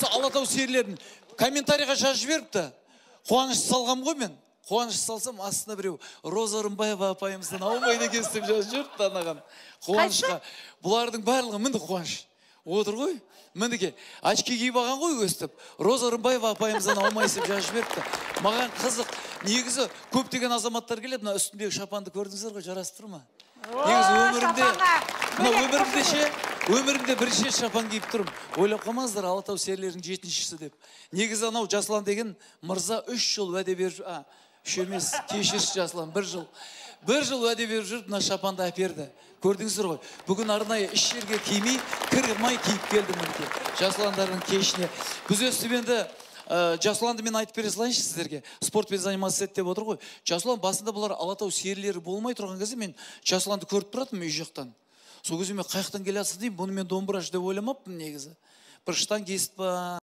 Алатау серілерін комментарийға жазып жіберіпті. Қуаныш салғам ғой мен. Қуаныш салсам, астына біреу Роза Рымбаева апайымыздан аумайды екенсіз деп жазып жіберіпті анаған. Қуанышқа. Бұлардың барлығы мінді Қуаныш. Отыр ғой. Мінді очки киіп алған ғой өстіп. Роза Рымбаева апайымыздан аумайсыз деп жазып жіберіпті. Маған қызық. Негізі көптеген азаматтар келеді. Мына үстіндегі шапанды көрдіңіздер ғой, жарасып тұр ма? Негізі өмірімде бірінші шапан киіп тұрым. Ойлап қалмаңыздар, Алатау серілерінің 7-шісі деп. Негізі анау Жаслан деген мырза 3 жыл уәде беріп, 3 емес, кешірші Жаслан, 1 жыл. 1 жыл уәде беріп жүріп, мына шапанды әперді. Көрдіңіздер ғой. Бүгін арнайы іс жерге кимей, кірмай киіп келдім мінекей. Жасландардың кешіне. Біз өстіп енді Жасланды мен айтып бере салайыншы сіздерге. Спортпен заниматься ет деп отыр ғой. Жаслан басында бұлар Алатау серілері болмай тұрған кезде мен Жасланды көріп тұратым үй жақтан. Сол кезде мен қаяқтан келе жатсың деймін, бұны мен домбырашы деп ойламаппын негізі. Бір штангист па